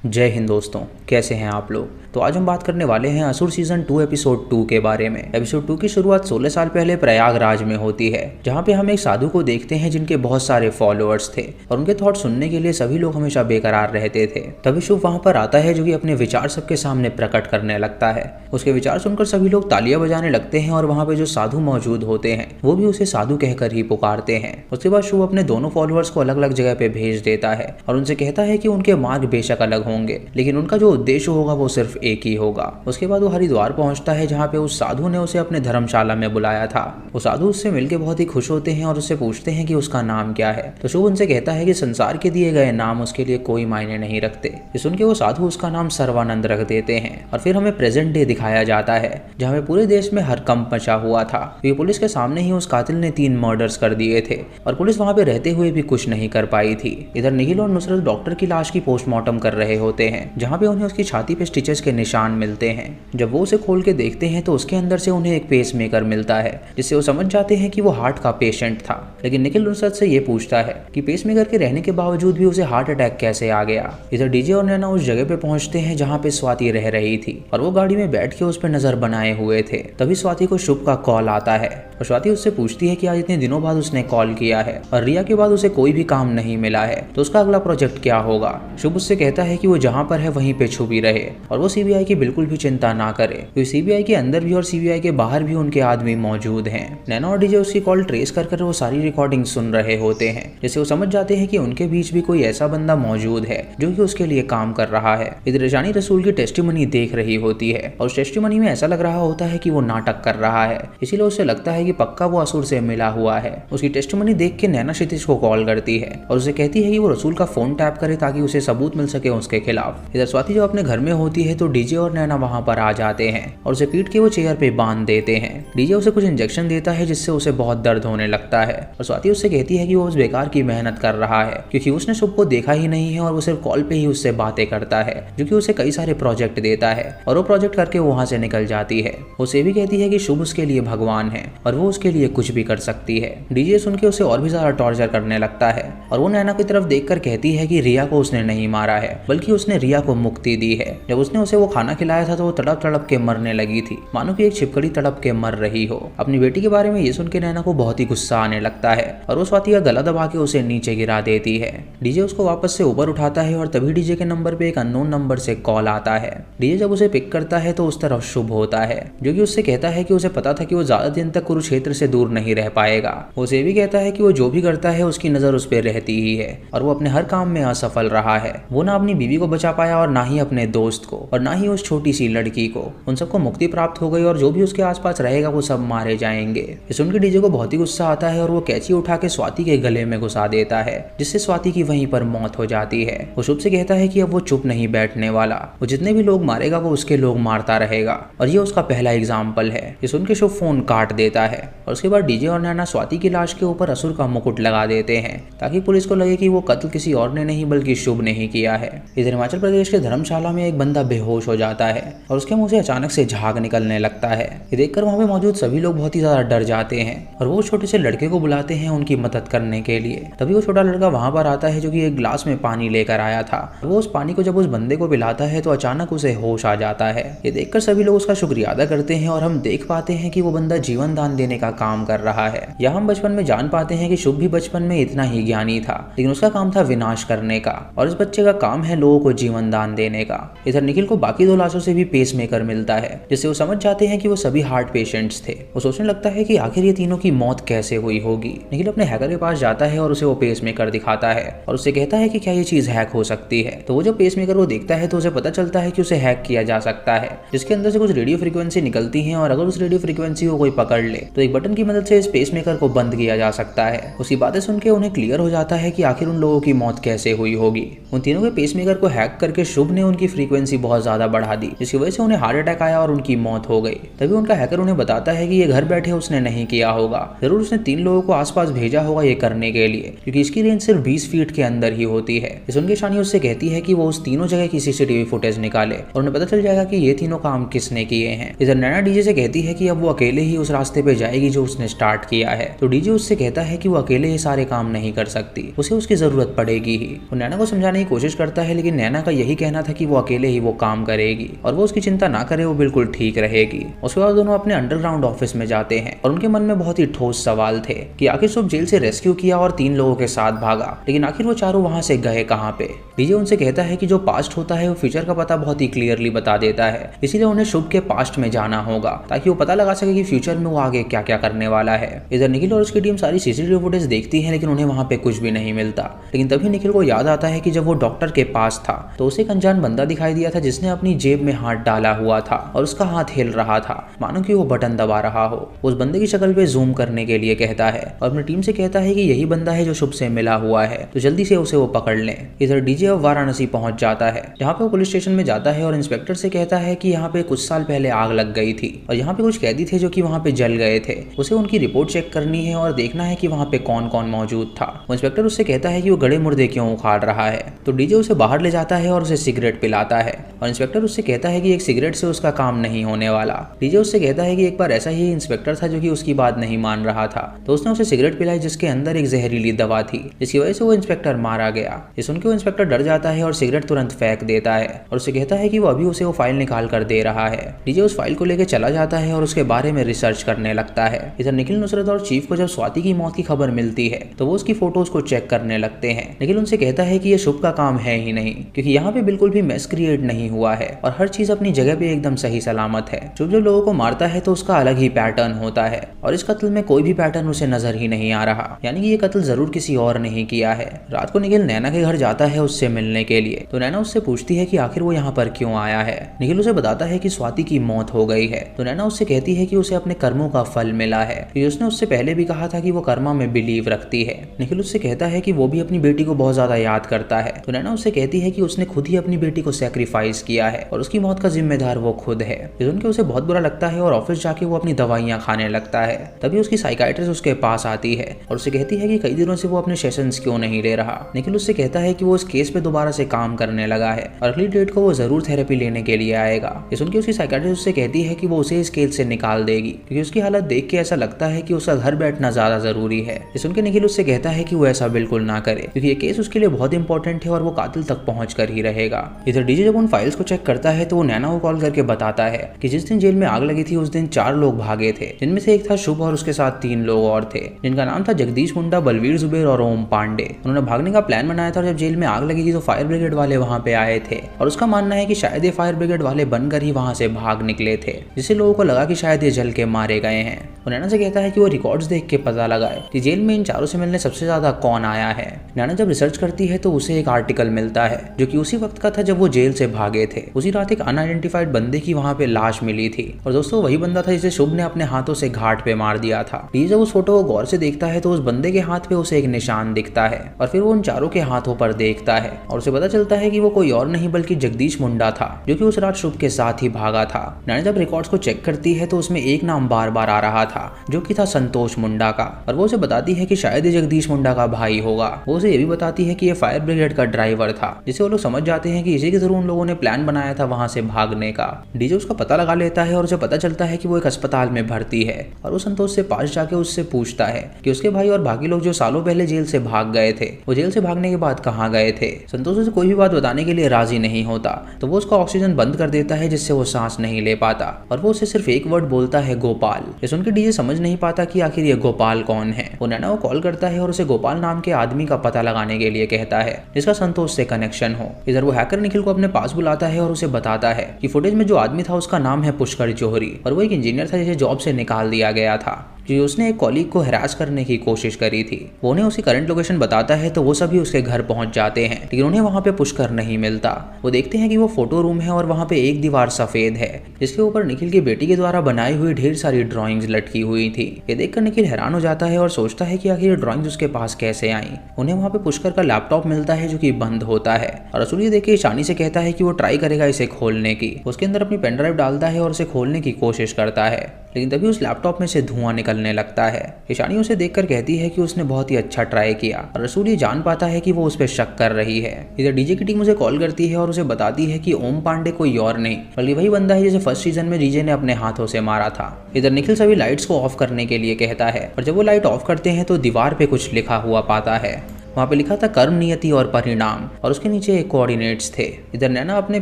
जय हिंद दोस्तों, कैसे हैं आप लोग। तो आज हम बात करने वाले हैं असुर सीजन 2 एपिसोड 2 के बारे में। एपिसोड 2 की शुरुआत 16 साल पहले प्रयागराज में होती है, जहां पे हम एक साधु को देखते हैं जिनके बहुत सारे फॉलोअर्स थे और उनके थॉट सुनने के लिए सभी लोग हमेशा बेकरार रहते थे। तभी शुभ वहां पर आता है जो कि अपने विचार सबके सामने प्रकट करने लगता है। उसके विचार सुनकर सभी लोग तालियां बजाने लगते हैं और वहां पे जो साधु मौजूद होते हैं वो भी उसे साधु कहकर ही पुकारते हैं। उसके बाद शुभ अपने दोनों फॉलोअर्स को अलग अलग जगह पे भेज देता है और उनसे कहता है कि उनके मार्ग बेशक अलग होंगे, लेकिन उनका जो उद्देश्य होगा वो सिर्फ एक ही होगा। उसके बाद वो हरिद्वार पहुंचता है, जहाँ पे उस साधु ने उसे अपने धर्मशाला में बुलाया था। वो साधु उससे मिलकर बहुत ही खुश होते हैं और उससे पूछते हैं कि उसका नाम क्या है। तो शुभ उनसे कहता है कि संसार के दिए गए नाम उसके लिए कोई मायने नहीं रखते। ये सुन के वो साधु उसका नाम सर्वानंद रख देते हैं और फिर हमें प्रेजेंट डे दिखाया जाता है, जहाँ पे पूरे देश में हड़कंप मचा हुआ था। ये पुलिस के सामने ही उस कातिल ने 3 मर्डर्स कर दिए थे और पुलिस वहाँ पे रहते हुए भी कुछ नहीं कर पाई थी। इधर निखिल और नुसरत डॉक्टर की लाश की पोस्टमार्टम कर रहे होते हैं, जहाँ पे उन्हें उसकी छाती पे स्टिचेस के निशान मिलते हैं। जब वो उसे खोल के देखते हैं तो उसके अंदर से उन्हें एक पेस मेकर मिलता है, जिससे वो समझ जाते हैं कि वो हार्ट का पेशेंट था। लेकिन निखिल नुसरत से ये पूछता है कि पेस मेकर के रहने के बावजूद भी उसे हार्ट अटैक कैसे आ गया। इधर डीजे और नैना उस जगह पे पहुंचते हैं जहाँ पे स्वाति रह रही थी और वो गाड़ी में बैठ के उस पर नजर बनाए हुए थे। तभी स्वाति को शुभ का कॉल आता है और स्वाति उससे पूछती है कि आज इतने दिनों बाद उसने कॉल किया है और रिया के बाद उसे कोई भी काम नहीं मिला है, तो उसका अगला प्रोजेक्ट क्या होगा। शुभ उससे कहता है कि वो जहाँ पर है वहीं पे छुपी रहे और वो सीबीआई की बिल्कुल भी चिंता ना करे, क्योंकि सीबीआई के अंदर भी और सीबीआई के बाहर भी उनके आदमी मौजूद हैं। नैना और डीजे उसकी कॉल ट्रेस कर वो सारी रिकॉर्डिंग सुन रहे होते हैं, जिससे वो समझ जाते हैं कि उनके बीच भी कोई ऐसा बंदा मौजूद है जो कि उसके लिए काम कर रहा है। इधर ईशानी रसूल की टेस्टिमनी देख रही होती है और उस टेस्टिमनी में ऐसा लग रहा होता है कि वो नाटक कर रहा है, इसीलिए उसे लगता है कि पक्का वो असुर से मिला हुआ है। उसकी टेस्टिमनी देख के नैना क्षितिज को कॉल करती है और उसे कहती है कि वो रसूल का फोन टैप करे ताकि उसे सबूत मिल सके उसके खिलाफ। इधर स्वाति जो अपने घर में होती है तो डीजे और नैना वहां पर आ जाते हैं और उसे पीट के वो चेयर पे बांध देते हैं। डीजे उसे कुछ इंजेक्शन देता है जिससे उसे बहुत दर्द होने लगता है और स्वाति उससे कहती है कि वो उस बेकार की मेहनत कर रहा है, क्योंकि उसने शुभ को देखा ही नहीं है और वो सिर्फ कॉल पे ही उससे बातें करता है, जो कि उसे कई सारे प्रोजेक्ट देता है और वो प्रोजेक्ट करके वहां से निकल जाती है। उसे भी कहती है कि शुभ उसके लिए भगवान है और वो उसके लिए कुछ भी कर सकती है। डीजे सुन के उसे और भी ज्यादा टॉर्चर करने लगता है और वो नैना की तरफ देखकर कहती है कि रिया को उसने नहीं मारा है, बल्कि उसने रिया को मुक्ति दी है। जब उसने उसे वो खाना खिलाया था तो वो तड़प तड़प के मरने लगी थी, मानो कि एक छिपकली तड़प के मर रही हो। अपनी बेटी के बारे में ये सुन के नैना को बहुत ही गुस्सा आने लगता है और वो स्वाति का गला दबा के उसे नीचे गिरा देती है। डीजे उसको वापस से ऊपर उठाता है और तभी डीजे के नंबर पे एक अननोन नंबर से कॉल आता है। डीजे जब उसे पिक करता है तो उस तरफ शुभ होता है, जो कि उससे कहता है कि उसे पता था कि वो ज्यादा दिन तक कुरुक्षेत्र से दूर नहीं रह पाएगा। उसे भी कहता है कि वो जो भी करता है उसकी नजर उस पर रहती ही है और वो अपने हर काम में असफल रहा है। वो ना अपनी बीवी को बचा पाया और ना ही अपने दोस्त को और ना ही उस छोटी सी लड़की को। उन सबको मुक्ति प्राप्त हो गई और जो भी उसके आसपास रहेगा वो सब मारे जाएंगे। ये सुनकर डीजे को बहुत ही गुस्सा आता है और वो कैंची उठा के स्वाति के गले में घुसा देता है, जिससे स्वाति की वहीं पर मौत हो जाती है। वो शुभ से कहता है कि अब वो चुप नहीं बैठने वाला, वो जितने भी लोग मारेगा वो उसके लोग मारता रहेगा और ये उसका पहला एग्जाम्पल है। ये सुन के शुभ फोन काट देता है और उसके बाद डीजे और नैना स्वाति की लाश के ऊपर असुर का मुकुट लगा देते हैं ताकि पुलिस को लगे कि वो कत्ल किसी और ने नहीं बल्कि शुभ ने ही किया है। इधर हिमाचल प्रदेश के धर्मशाला में एक बंदा बेहोश हो जाता है और उसके मुंह से अचानक से झाग निकलने लगता है। ये देखकर वहां पे मौजूद सभी लोग बहुत ही ज्यादा डर जाते हैं और वो छोटे से लड़के को बुलाते हैं उनकी मदद करने के लिए। तभी वो छोटा लड़का वहां पर आता है जो कि एक ग्लास में पानी लेकर आया था। वो उस पानी को जब उस बंदे को पिलाता है तो अचानक उसे होश आ जाता है। ये देखकर सभी लोग उसका शुक्रिया अदा करते हैं और हम देख पाते हैं कि वो बंदा जीवन दान देने का काम कर रहा है। यहाँ हम बचपन में जान पाते हैं कि शुभ भी बचपन में इतना ही ज्ञानी था, लेकिन उसका काम था विनाश करने का और इस बच्चे का काम है लोगों को जीवन दान देने का। इधर निखिल को बाकी 2 लाशों से भी पेस मेकर मिलता है, जिससे वो समझ जाते हैं कि वो सभी हार्ट पेशेंट्स थे। वो सोचने लगता है कि आखिर ये तीनों की मौत कैसे हुई होगी। निखिल अपने हैकर के पास जाता है और उसे वो पेस मेकर दिखाता है और उससे कहता है कि क्या ये चीज हैक हो सकती है। तो वो जब पेस मेकर वो देखता है तो उसे पता चलता है कि उसे हैक किया जा सकता है, जिसके अंदर से कुछ रेडियो फ्रीक्वेंसी निकलती है और अगर उस रेडियो फ्रीक्वेंसी को कोई पकड़ ले तो एक बटन की मदद से इस पेस मेकर को बंद किया जा सकता है। उसकी बातें सुन के उन्हें क्लियर हो जाता है कि आखिर उन लोगों की मौत कैसे हुई होगी। उन तीनों के पेस मेकर को हैक करके शुभ ने उनकी फ्रीक्वेंसी बहुत ज्यादा बढ़ा दी, जिसकी वजह से उन्हें हार्ट अटैक आया और उनकी मौत हो गई। तभी उनका हैकर उन्हें बताता है कि ये घर बैठे उसने नहीं किया होगा, जरूर उसने 3 लोगों को आसपास भेजा होगा ये करने के लिए, क्योंकि इसकी रेंज सिर्फ 20 फीट के अंदर ही होती है। इस उनकी शानी उससे कहती है कि वो उस तीनों जगह की सीसीटीवी फुटेज निकाले और उन्हें पता चल जाएगा कि ये तीनों काम किसने किए हैं। इधर नैना डीजे से कहती है कि अब वो अकेले ही उस रास्ते पे जाएगी जो उसने स्टार्ट किया है। तो डीजे उससे कहता है कि वो अकेले ये सारे काम नहीं कर सकती, उसे उसकी जरूरत पड़ेगी ही। वो नैना को समझाने की कोशिश करता है, लेकिन लेकिन नैना का यही कहना था कि वो अकेले ही वो काम करेगी और वो उसकी चिंता ना करे, वो बिल्कुल ठीक रहेगी। उसके बाद दोनों अपने अंडरग्राउंड ऑफिस में जाते हैं और उनके मन में बहुत ही ठोस सवाल थे कि आखिर शुभ जेल से रेस्क्यू किया और 3 लोगों के साथ भागा, लेकिन आखिर वो चारों वहां से गए कहाँ पे। डीजे उनसे कहता है कि जो पास्ट होता है वो फ्यूचर का पता बहुत ही क्लियरली बता देता है, इसीलिए उन्हें शुभ के पास्ट में जाना होगा ताकि वो पता लगा सके कि फ्यूचर में वो आगे क्या क्या करने वाला है। इधर निखिल और उसकी टीम सारी सीसीटीवी फुटेज देखती है, लेकिन उन्हें वहां पे कुछ भी नहीं मिलता। लेकिन तभी निखिल को याद आता है कि जब वो डॉक्टर के पास था तो उसे एक अनजान बंदा दिखाई दिया था जिसने अपनी जेब में हाथ डाला हुआ था और उसका हाथ हिल रहा था, मानो कि वो बटन दबा रहा हो। उस बंदे की शक्ल पे जूम करने के लिए कहता है और अपनी टीम से कहता है कि यही बंदा है जो शुभ से मिला हुआ है, तो जल्दी से उसे वो पकड़ लें। इधर डीजे अब वाराणसी पहुंच जाता है, जहाँ पे वो पुलिस स्टेशन में जाता है और इंस्पेक्टर से कहता है कि यहाँ पे कुछ साल पहले आग लग गई थी और यहाँ पे कुछ कैदी थे जो कि वहाँ पे जल गए थे। उसे उनकी रिपोर्ट चेक करनी है और देखना है कि वहाँ पे कौन कौन मौजूद था। वो इंस्पेक्टर उससे कहता है कि वो गड़े मुर्दे क्यों उखाड़ रहा है, तो डीजे उसे बाहर ले जाता है और उसे सिगरेट पिलाता है और इंस्पेक्टर उससे कहता है कि एक सिगरेट से उसका काम नहीं होने वाला। डीजे उससे कहता है कि एक बार ऐसा ही इंस्पेक्टर था जो कि उसकी बात नहीं मान रहा था, तो उसने उसे सिगरेट पिलाई जिसके अंदर एक जहरीली दवा थी, जिसकी वजह से वो इंस्पेक्टर मारा गया। ये सुन के वो इंस्पेक्टर डर जाता है और सिगरेट तुरंत फेंक देता है और उसे कहता है कि वो अभी उसे वो फाइल निकाल कर दे रहा है। डीजे उस फाइल को लेकर चला जाता है और उसके बारे में रिसर्च करने लगता है। इधर निखिल, नुसरत और चीफ को जब स्वाति की मौत की खबर मिलती है तो वो उसकी फोटोज को चेक करने लगते हैं। निखिल उनसे कहता है कि ये शुभ का काम है ही नहीं, क्योंकि यहाँ पे बिल्कुल भी मेस क्रिएट नहीं हुआ है और हर चीज अपनी जगह पे एकदम सही सलामत है। शुभ जब लोगों को मारता है तो उसका अलग ही पैटर्न होता है और इस कत्ल में कोई भी पैटर्न उसे नजर ही नहीं आ रहा, यानी कि ये कत्ल जरूर किसी और नहीं किया है। रात को निखिल नैना के घर जाता है उससे मिलने के लिए, तो नैना उससे पूछती है कि आखिर वो यहाँ पर क्यों आया है। निखिल उसे बताता है कि स्वाति की मौत हो गई है, तो नैना उससे कहती है कि उसे अपने कर्मों का फल मिला है, क्योंकि उसने उससे पहले भी कहा था कि वो कर्मा में बिलीव रखती है। निखिल उससे कहता है कि वो भी अपनी बेटी को बहुत ज्यादा याद करता है, तो नैना उससे कहती है कि उसने खुद ही अपनी बेटी को सैक्रिफाइस किया है और उसकी मौत का जिम्मेदार वो खुद है। ये सुन के उसे बहुत बुरा लगता है और ऑफिस जाके वो अपनी दवाइयां खाने लगता है। तभी उसकी साइकाइट्रिस्ट उसके पास आती है और उसे कहती है कि कई दिनों से वो अपने सेशंस क्यों नहीं ले रहा। निखिल उससे कहता है कि वो इस केस पे दोबारा से काम करने लगा है और अगली डेट को वो जरूर थेरेपी लेने के लिए आएगा। ये सुन के उसकी साइकाइट्रिस्ट उससे कहती है कि वो उसे इस केस से निकाल देगी, क्योंकि उसकी हालत देख के ऐसा लगता है कि उसका घर बैठना ज्यादा जरूरी है। ये सुन के निखिल उससे कहता है कि वो ऐसा बिल्कुल ना करे, क्योंकि ये केस उसके लिए बहुत इंपॉर्टेंट है और वो कातिल तक पहुंच कर ही रहेगा। इधर डीजे जब उन फाइल्स को चेक करता है तो वो नैना को कॉल करके बताता है कि जिस दिन जेल में आग लगी थी उस दिन 4 लोग भागे थे, जिनमें से एक था शुभ और उसके साथ 3 लोग और थे, जिनका नाम था जगदीश मुंडा, बलवीर जुबेर और ओम पांडे। उन्होंने भागने का प्लान बनाया था और जब जेल में आग लगी थी तो फायर ब्रिगेड वाले वहां पे आए थे और उसका मानना है कि शायद ये फायर ब्रिगेड वाले बनकर ही वहां से भाग निकले थे, जिससे लोगों को लगा कि शायद ये जल के मारे गए हैं। वो नैना से कहता है कि वो रिकॉर्ड्स देख के पता लगाए कि जेल में इन चारों से मिलने सबसे ज्यादा कौन आया है। नैना जब रिसर्च करती है तो उसे एक आर्टिकल मिलता है जो कि उसी वक्त का था जब वो जेल से भागे थे। उसी रात एक अनआइडेंटिफाइड बंदे की वहां पे लाश मिली थी और दोस्तों वही बंदा था जिसे शुभ ने अपने हाथों से घाट पे मार दिया था। डीजे जब उस फोटो को गौर से देखता है तो उस बंदे के हाथ पे उसे एक निशान दिखता है और फिर वो उन चारों के हाथों पर देखता है और उसे पता चलता है कि वो कोई और नहीं बल्कि जगदीश मुंडा था, जो कि उस रात शुभ के साथ ही भागा था। नैना जब रिकॉर्ड्स को चेक करती है तो उसमें एक नाम बार बार आ रहा था जो कि था संतोष मुंडा का, और वो उसे बताती है कि शायद ये जगदीश मुंडा का भाई होगा। वो उसे ये भी बताती है कि ये फायर ब्रिगेड का ड्राइवर था, जिसे वो लोग समझ जाते हैं कि इसी के थ्रू उन लोगों ने प्लान बनाया था वहां से भागने का। डीजे उसका पता लगा लेता है और उसे पता चलता है कि वो एक अस्पताल में भर्ती है और वो संतोष से पास जाके उससे पूछता है कि उसके भाई और बाकी लोग जो सालों पहले जेल से भाग गए थे वो जेल से भागने के बाद कहाँ गए थे। संतोष उसे कोई भी बात बताने के लिए राजी नहीं होता, तो वो उसका ऑक्सीजन बंद कर देता है जिससे वो सांस नहीं ले पाता और वो उसे सिर्फ एक वर्ड बोलता है, गोपाल। ये सुनकर डीजे समझ नहीं पाता कि आखिर ये गोपाल कौन है। वो नैना को कॉल करता है और उसे गोपाल नाम के आदमी का पता लगाने के लिए कहता है जिसका संतोष से कनेक्शन हो। इधर वो हैकर निखिल को अपने पास बुलाता है और उसे बताता है कि फुटेज में जो आदमी था उसका नाम है पुष्कर जौहरी और वो एक इंजीनियर था जिसे जॉब से निकाल दिया गया था, जो उसने एक कॉलीग को हरास करने की कोशिश करी थी। वो उन्हें उसकी करंट लोकेशन बताता है तो वो सभी उसके घर पहुंच जाते हैं, लेकिन उन्हें वहां पे पुष्कर नहीं मिलता। वो देखते हैं कि वो फोटो रूम है और वहां पे एक दीवार सफेद है जिसके ऊपर निखिल की बेटी के द्वारा बनाई हुई ढेर सारी ड्राइंग्स लटकी हुई थी। ये देखकर निखिल हैरान हो जाता है और सोचता है कि आखिर ये ड्राइंग्स उसके पास कैसे आई। उन्हें वहां पे पुष्कर का लैपटॉप मिलता है जो कि बंद होता है और रसूल ये देख के ईशानी से कहता है कि वो ट्राई करेगा इसे खोलने की। उसके अंदर अपनी पेन ड्राइव डालता है और उसे खोलने की कोशिश करता है, लेकिन तभी उस लैपटॉप में से धुआं निकलने लगता है। ईशानी उसे देखकर कहती है कि उसने बहुत ही अच्छा ट्राई किया और रसूल ये जान पाता है कि वो उस पर शक कर रही है। इधर डीजे की टीम उसे कॉल करती है और उसे बताती है कि ओम पांडे कोई और नहीं बल्कि वही बंदा है जिसे फर्स्ट सीजन में डीजे ने अपने हाथों से मारा था। इधर निखिल सभी लाइट्स को ऑफ करने के लिए कहता है और जब वो लाइट ऑफ करते हैं तो दीवार पे कुछ लिखा हुआ पाता है। वहाँ पे लिखा था कर्म, नियति और परिणाम, और उसके नीचे कोऑर्डिनेट्स थे। इधर नैना अपने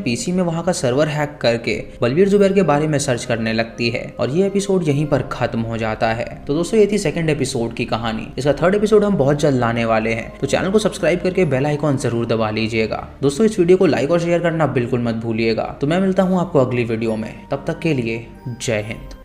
पीसी में वहाँ का सर्वर हैक करके बलबीर जुबैर के बारे में सर्च करने लगती है और ये एपिसोड यहीं पर खत्म हो जाता है। तो दोस्तों ये थी सेकंड एपिसोड की कहानी। इसका थर्ड एपिसोड हम बहुत जल्द लाने वाले हैं, तो चैनल को सब्सक्राइब करके बेल आइकॉन जरूर दबा लीजिएगा। दोस्तों इस वीडियो को लाइक और शेयर करना बिल्कुल मत भूलिएगा। तो मैं मिलता हूँ आपको अगली वीडियो में, तब तक के लिए जय हिंद।